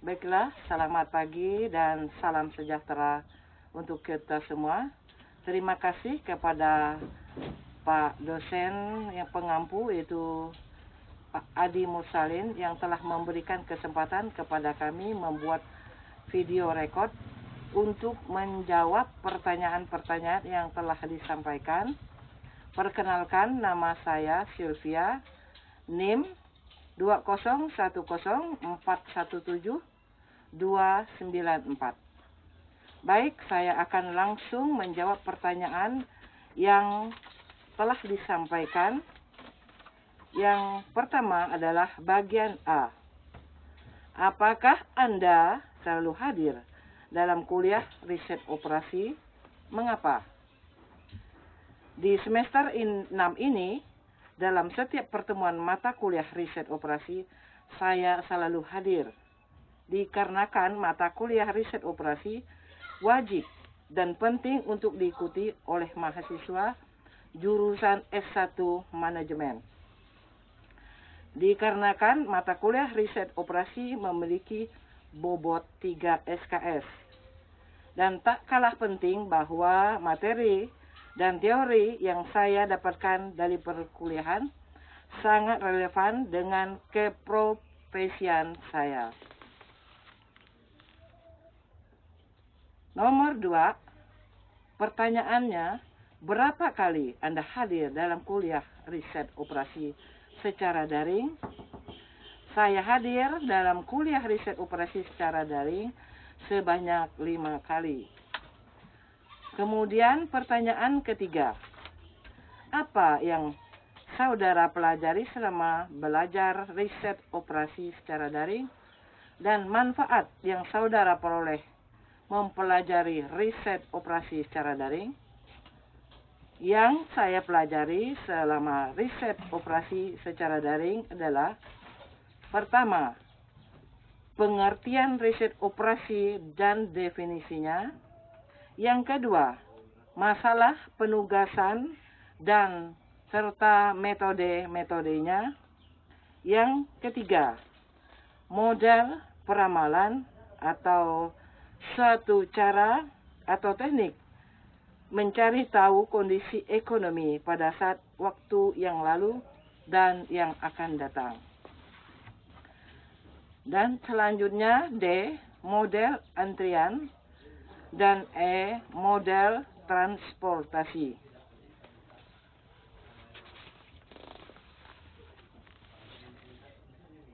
Baiklah, selamat pagi dan salam sejahtera untuk kita semua. Terima kasih kepada Pak dosen yang pengampu, yaitu Pak Adi Mursalin, yang telah memberikan kesempatan kepada kami membuat video rekod untuk menjawab pertanyaan-pertanyaan yang telah disampaikan. Perkenalkan, nama saya Sylvia, NIM 2010417-294. Baik, saya akan langsung menjawab pertanyaan yang telah disampaikan. Yang pertama adalah bagian A. Apakah Anda selalu hadir dalam kuliah riset operasi? Mengapa? Di semester 6 ini, dalam setiap pertemuan mata kuliah riset operasi, saya selalu hadir. Dikarenakan mata kuliah riset operasi wajib dan penting untuk diikuti oleh mahasiswa jurusan S1 Manajemen. Dikarenakan mata kuliah riset operasi memiliki bobot 3 SKS. Dan tak kalah penting bahwa materi dan teori yang saya dapatkan dari perkuliahan sangat relevan dengan keprofesian saya. Nomor 2, pertanyaannya, berapa kali Anda hadir dalam kuliah riset operasi secara daring? Saya hadir dalam kuliah riset operasi secara daring sebanyak 5 kali. Kemudian pertanyaan ketiga, apa yang saudara pelajari selama belajar riset operasi secara daring dan manfaat yang saudara peroleh mempelajari riset operasi secara daring? Yang saya pelajari selama riset operasi secara daring adalah: pertama, pengertian riset operasi dan definisinya. Yang kedua, masalah penugasan dan serta metode-metodenya. Yang ketiga, model peramalan atau suatu cara atau teknik mencari tahu kondisi ekonomi pada saat waktu yang lalu dan yang akan datang. Dan selanjutnya D, model antrian, dan E, model transportasi.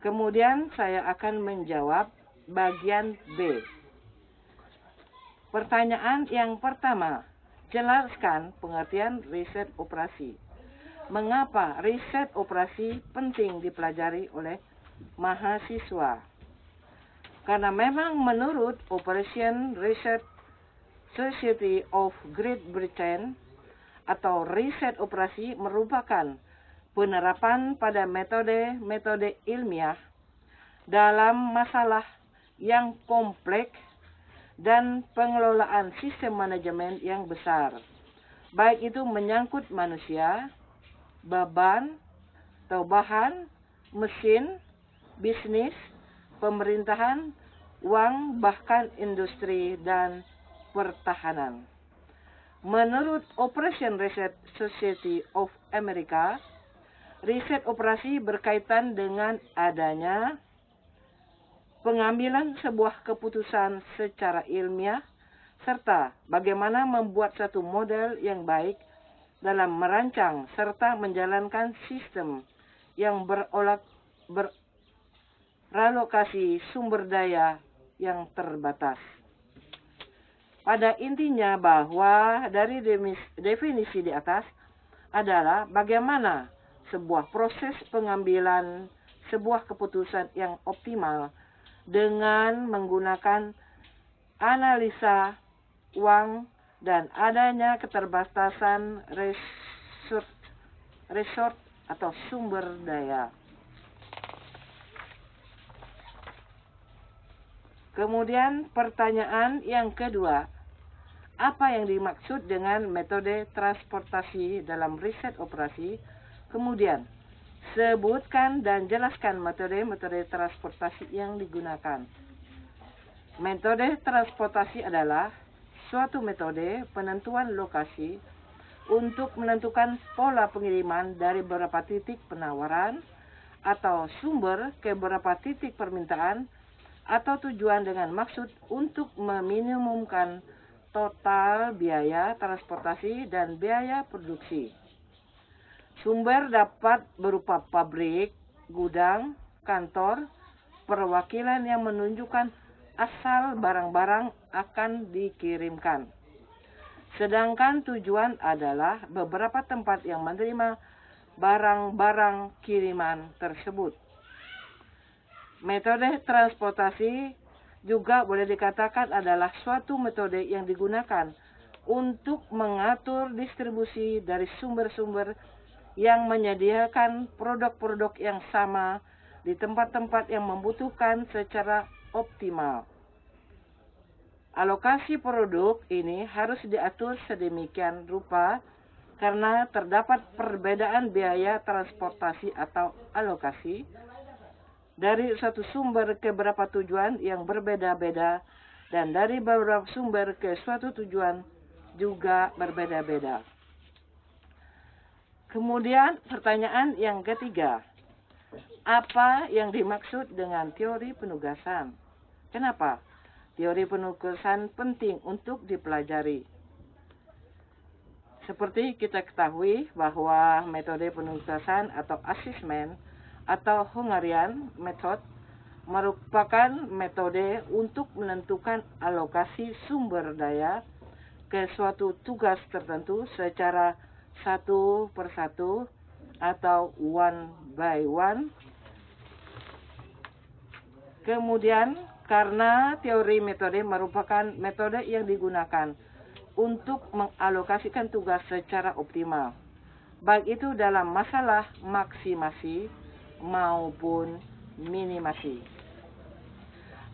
Kemudian saya akan menjawab bagian B. Pertanyaan yang pertama, jelaskan pengertian riset operasi. Mengapa riset operasi penting dipelajari oleh mahasiswa? Karena memang menurut Operation Research Society of Great Britain atau riset operasi merupakan penerapan pada metode-metode ilmiah dalam masalah yang kompleks dan pengelolaan sistem manajemen yang besar, baik itu menyangkut manusia, beban, atau bahan, mesin, bisnis, pemerintahan, uang, bahkan industri dan pertahanan. Menurut Operation Research Society of America, riset operasi berkaitan dengan adanya pengambilan sebuah keputusan secara ilmiah serta bagaimana membuat satu model yang baik dalam merancang serta menjalankan sistem yang beralokasi sumber daya yang terbatas. Pada intinya bahwa dari definisi di atas adalah bagaimana sebuah proses pengambilan sebuah keputusan yang optimal dengan menggunakan analisa uang dan adanya keterbatasan resort atau sumber daya. Kemudian pertanyaan yang kedua, apa yang dimaksud dengan metode transportasi dalam riset operasi? Kemudian, sebutkan dan jelaskan metode-metode transportasi yang digunakan. Metode transportasi adalah suatu metode penentuan lokasi untuk menentukan pola pengiriman dari beberapa titik penawaran atau sumber ke beberapa titik permintaan atau tujuan dengan maksud untuk meminimumkan total biaya transportasi dan biaya produksi. Sumber dapat berupa pabrik, gudang, kantor, perwakilan yang menunjukkan asal barang-barang akan dikirimkan. Sedangkan tujuan adalah beberapa tempat yang menerima barang-barang kiriman tersebut. Metode transportasi juga boleh dikatakan adalah suatu metode yang digunakan untuk mengatur distribusi dari sumber-sumber yang menyediakan produk-produk yang sama di tempat-tempat yang membutuhkan secara optimal. Alokasi produk ini harus diatur sedemikian rupa karena terdapat perbedaan biaya transportasi atau alokasi dari satu sumber ke beberapa tujuan yang berbeda-beda dan dari beberapa sumber ke suatu tujuan juga berbeda-beda. Kemudian pertanyaan yang ketiga, apa yang dimaksud dengan teori penugasan? Kenapa teori penugasan penting untuk dipelajari? Seperti kita ketahui bahwa metode penugasan atau assessment atau Hungarian method merupakan metode untuk menentukan alokasi sumber daya ke suatu tugas tertentu secara satu persatu atau one by one. Kemudian, karena teori metode merupakan metode yang digunakan untuk mengalokasikan tugas secara optimal, baik itu dalam masalah maksimasi maupun minimasi.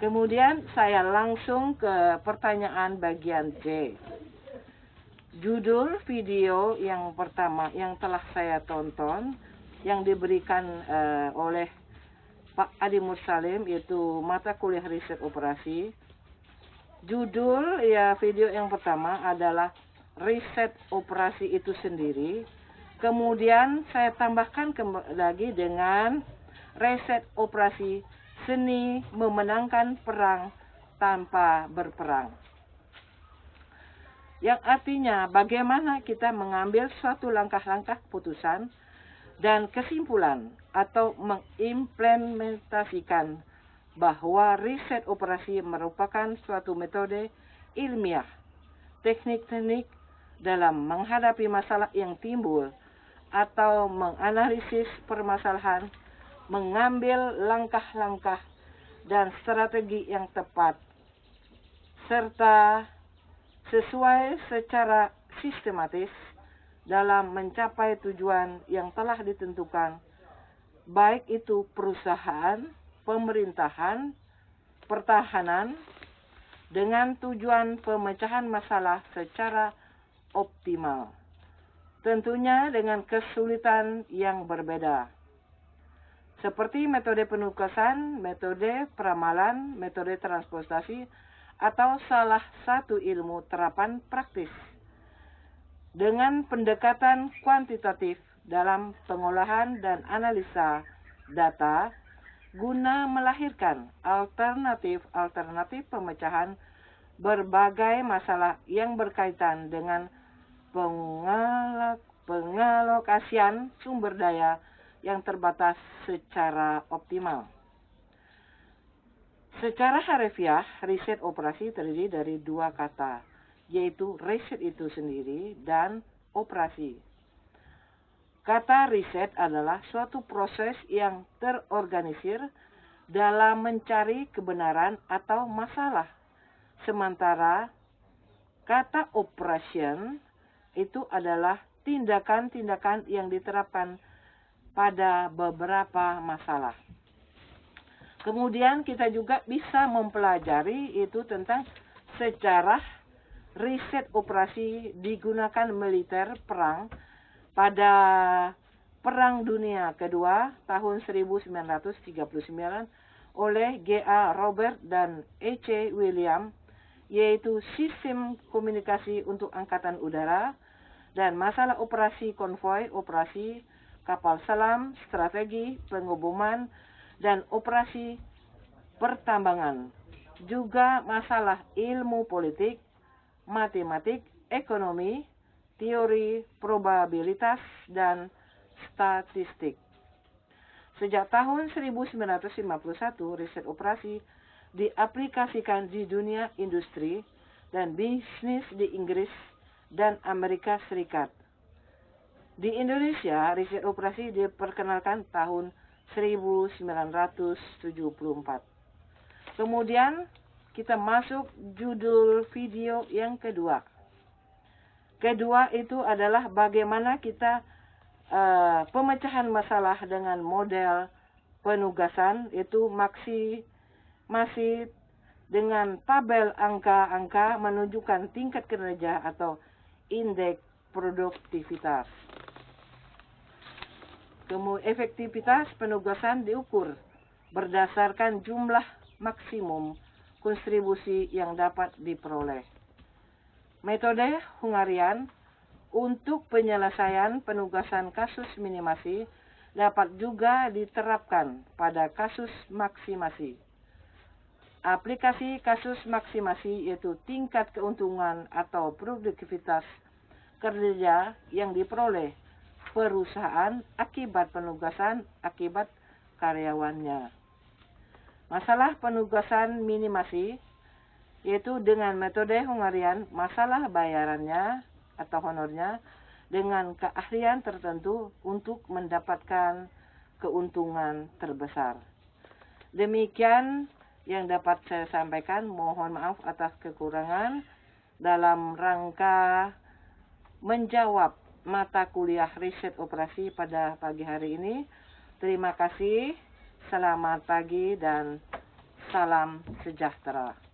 Kemudian saya langsung ke pertanyaan bagian C. Judul video yang pertama yang telah saya tonton yang diberikan oleh Pak Adi Mursalim yaitu mata kuliah riset operasi. Judul video yang pertama adalah riset operasi itu sendiri. Kemudian saya tambahkan lagi dengan riset operasi seni memenangkan perang tanpa berperang. Yang artinya bagaimana kita mengambil suatu langkah-langkah putusan dan kesimpulan atau mengimplementasikan bahwa riset operasi merupakan suatu metode ilmiah, teknik-teknik dalam menghadapi masalah yang timbul atau menganalisis permasalahan, mengambil langkah-langkah dan strategi yang tepat, serta sesuai secara sistematis dalam mencapai tujuan yang telah ditentukan, baik itu perusahaan, pemerintahan, pertahanan, dengan tujuan pemecahan masalah secara optimal. Tentunya dengan kesulitan yang berbeda. Seperti metode penugasan, metode peramalan, metode transportasi, atau salah satu ilmu terapan praktis. Dengan pendekatan kuantitatif dalam pengolahan dan analisa data, guna melahirkan alternatif pemecahan berbagai masalah yang berkaitan dengan pengalokasian sumber daya yang terbatas secara optimal. Secara harfiah, riset operasi terdiri dari dua kata, yaitu riset itu sendiri dan operasi. Kata riset adalah suatu proses yang terorganisir dalam mencari kebenaran atau masalah. Sementara kata operation itu adalah tindakan-tindakan yang diterapkan pada beberapa masalah. Kemudian kita juga bisa mempelajari itu tentang sejarah riset operasi digunakan militer perang pada Perang Dunia Kedua tahun 1939 oleh G.A. Robert dan E.C. William, yaitu sistem komunikasi untuk Angkatan Udara dan masalah operasi konvoi, operasi kapal selam, strategi, penghubungan, dan operasi pertambangan. Juga masalah ilmu politik, matematik, ekonomi, teori probabilitas, dan statistik. Sejak tahun 1951, riset operasi diaplikasikan di dunia industri dan bisnis di Inggris dan Amerika Serikat. Di Indonesia, riset operasi diperkenalkan tahun 1974. Kemudian kita masuk judul video yang kedua. Kedua itu adalah bagaimana kita pemecahan masalah dengan model penugasan, itu masih dengan tabel angka-angka menunjukkan tingkat kinerja atau indeks produktivitas. Kemudian efektivitas penugasan diukur berdasarkan jumlah maksimum kontribusi yang dapat diperoleh. Metode Hungarian untuk penyelesaian penugasan kasus minimasi dapat juga diterapkan pada kasus maksimasi. Aplikasi kasus maksimasi yaitu tingkat keuntungan atau produktivitas kerja yang diperoleh perusahaan akibat penugasan akibat karyawannya. Masalah penugasan minimasi yaitu dengan metode Hungarian, masalah bayarannya atau honornya dengan keahlian tertentu untuk mendapatkan keuntungan terbesar. Demikian yang dapat saya sampaikan. Mohon maaf atas kekurangan dalam rangka menjawab mata kuliah riset operasi pada pagi hari ini. Terima kasih. Selamat pagi dan salam sejahtera.